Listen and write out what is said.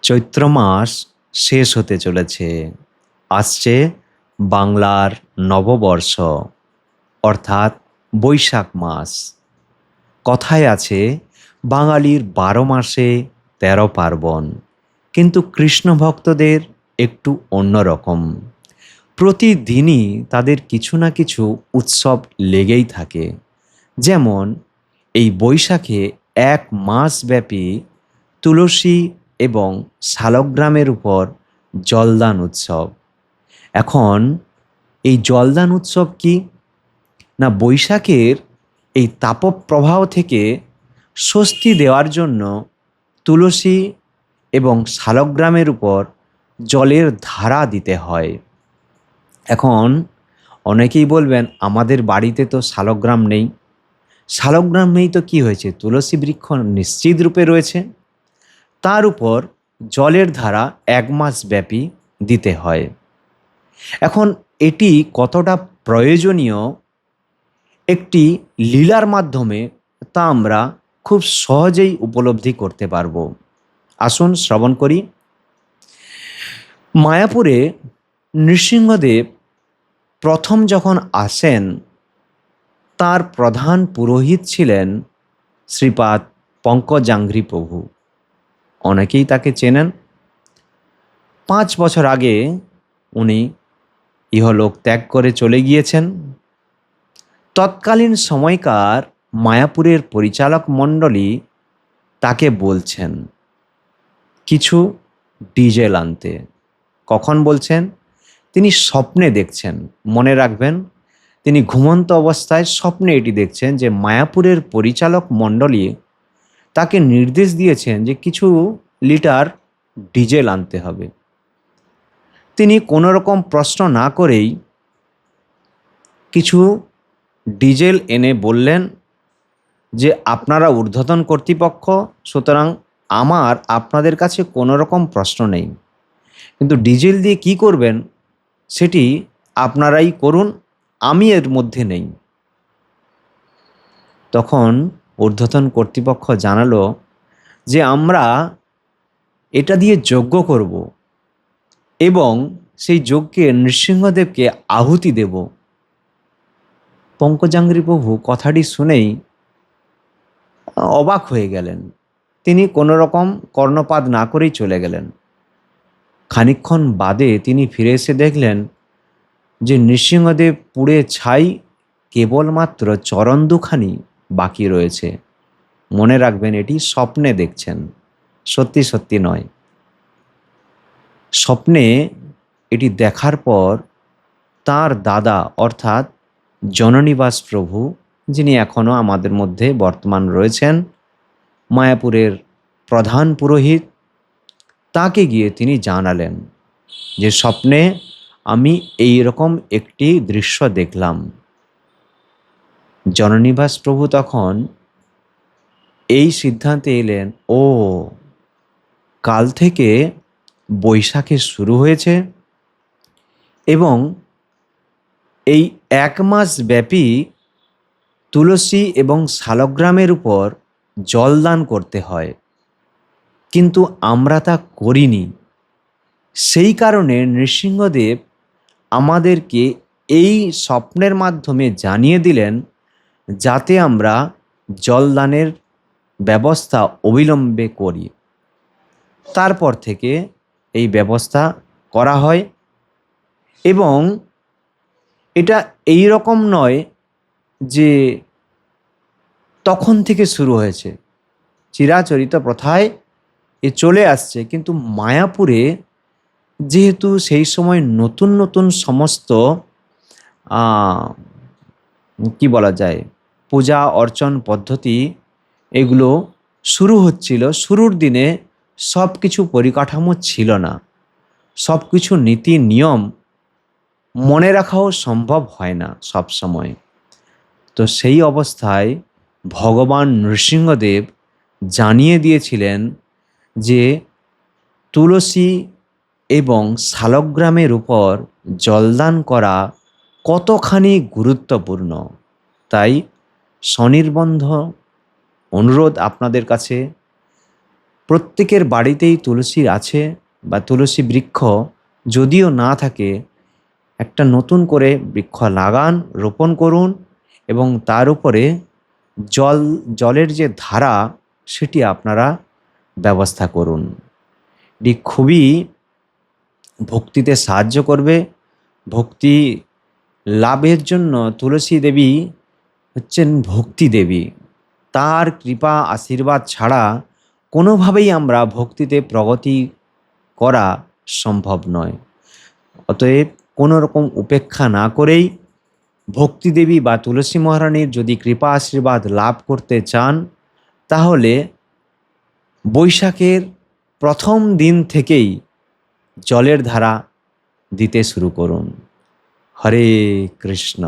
চৈত্র মাস শেষ হতে চলেছে। আসছে বাংলার নববর্ষ, অর্থাৎ বৈশাখ মাস। কথায় আছে, বাঙালির ১২ মাসে ১৩ পার্বণ। কিন্তু কৃষ্ণ ভক্তদের একটু অন্যরকম। প্রতিদিনই তাদের কিছু না কিছু উৎসব লেগেই থাকে। যেমন এই বৈশাখে ১ মাস ব্যাপী তুলসী এবং শালগ্রামের উপর জলদান উৎসব। এখন এই জলদান উৎসব কি না, বৈশাখের এই তাপপ্রবাহ থেকে স্বস্তি দেওয়ার জন্য তুলসী এবং শালগ্রামের উপর জলের ধারা দিতে হয়। এখন অনেকেই বলবেন, আমাদের বাড়িতে তো শালগ্রাম নেই। শালগ্রাম নেই তো কি হয়েছে, তুলসী বৃক্ষ নিশ্চিত রূপে রয়েছে। তার উপর জলের ধারা ১ মাস ব্যাপী দিতে হয়। এখন এটি কতটা প্রয়োজনীয় একটি লীলার মাধ্যমে তা আমরা খুব সহজেই উপলব্ধি করতে পারব। আসুন শ্রবণ করি। মায়াপুরে নৃসিংহদেব প্রথম যখন আসেন, তার প্রধান পুরোহিত ছিলেন শ্রীপাদ পঙ্কজাঙ্ঘ্রি প্রভু। অনেকেই তাকে চেনেন। ৫ বছর আগে উনি ইহলোক ত্যাগ করে চলে গিয়েছেন। তৎকালীন সময়কার মায়াপুরের পরিচালক মণ্ডলী তাকে বলছেন কিছু ডিজেল আনতে। কখন বলছেন? তিনি স্বপ্নে দেখছেন। মনে রাখবেন, তিনি ঘুমন্ত অবস্থায় স্বপ্নে এটি দেখছেন যে মায়াপুরের পরিচালক মণ্ডলী তাকে নির্দেশ দিয়েছেন যে কিছু লিটার ডিজেল আনতে হবে। তিনি কোনো রকম প্রশ্ন না করেই কিছু ডিজেল এনে বললেন যে আপনারা ঊর্ধ্বতন কর্তৃপক্ষ, সুতরাং আমার আপনাদের কাছে কোনো রকম প্রশ্ন নেই, কিন্তু ডিজেল দিয়ে কি করবেন সেটি আপনারাই করুন, আমি এর মধ্যে নেই। তখন ঊর্ধ্বতন কর্তৃপক্ষ জানালো যে আমরা এটা দিয়ে যজ্ঞ করব এবং সেই যজ্ঞে নৃসিংহদেবকে আহুতি দেব। পঙ্কজাঙ্ঘ্রি প্রভু কথাটি শুনেই অবাক হয়ে গেলেন। তিনি কোনো রকম কর্ণপাত না করেই চলে গেলেন। খানিকক্ষণ বাদে তিনি ফিরে এসে দেখলেন যে নৃসিংহদেব পুড়ে ছাই, কেবলমাত্র চরণ দুখানি বাকি রয়েছে। মনে রাখবেন, এটি স্বপ্নে দেখছেন, সত্যি সত্যি নয়। স্বপ্নে এটি দেখার পর তার দাদা অর্থাৎ জননীবাস প্রভু, যিনি এখনও আমাদের মধ্যে বর্তমান রয়েছেন, মায়াপুরের প্রধান পুরোহিত, তাকে গিয়ে তিনি জানালেন যে স্বপ্নে আমি এই রকম একটি দৃশ্য দেখলাম। জননীবাস প্রভু তখন এই সিদ্ধান্তে এলেন, ও কাল থেকে বৈশাখে শুরু হয়েছে এবং এই ১ মাস ব্যাপী তুলসী এবং শালগ্রামের উপর জলদান করতে হয়, কিন্তু আমরা তা করিনি। সেই কারণে নৃসিংহদেব আমাদেরকে এই স্বপ্নের মাধ্যমে জানিয়ে দিলেন যাতে আমরা জলদানের ব্যবস্থা অবিলম্বে করি। তারপর থেকে এই ব্যবস্থা করা হয় এবং এটা এই রকম নয় যে তখন থেকে শুরু হয়েছে, চিরাচরিত প্রথায় এ চলে আসছে। কিন্তু মায়াপুরে যেহেতু সেই সময় নতুন নতুন সমস্ত কি বলা যায়, পূজা অর্চন পদ্ধতি এগুলো শুরু হচ্ছিল, শুরুর দিনে সব কিছু পরিকাঠামো ছিল না, সব কিছু নীতি নিয়ম মনে রাখাও সম্ভব হয় না সব সময়। তো সেই অবস্থায় ভগবান নৃসিংহদেব জানিয়ে দিয়েছিলেন যে তুলসী এবং শালগ্রামের উপর জলদান করা কতখানি গুরুত্বপূর্ণ। তাই স্বনির্বন্ধ অনুরোধ আপনাদের কাছে, প্রত্যেকের বাড়িতেই তুলসী আছে বা তুলসী বৃক্ষ যদিও না থাকে, একটা নতুন করে বৃক্ষ লাগান, রোপণ করুন এবং তার উপরে জলের যে ধারা সেটি আপনারা ব্যবস্থা করুন। এটি খুবই ভক্তিতে সাহায্য করবে। ভক্তি লাভের জন্য তুলসী দেবী হচ্ছেন ভক্তি দেবী। তার কৃপা আশীর্বাদ ছাড়া কোনোভাবেই আমরা ভক্তিতে প্রগতি করা সম্ভব নয়। অতএব কোনো রকম উপেক্ষা না করেই ভক্তি দেবী বা তুলসী মহারানীর যদি কৃপা আশীর্বাদ লাভ করতে চান, তাহলে বৈশাখের প্রথম দিন থেকেই জলের ধারা দিতে শুরু করুন। হরে কৃষ্ণ।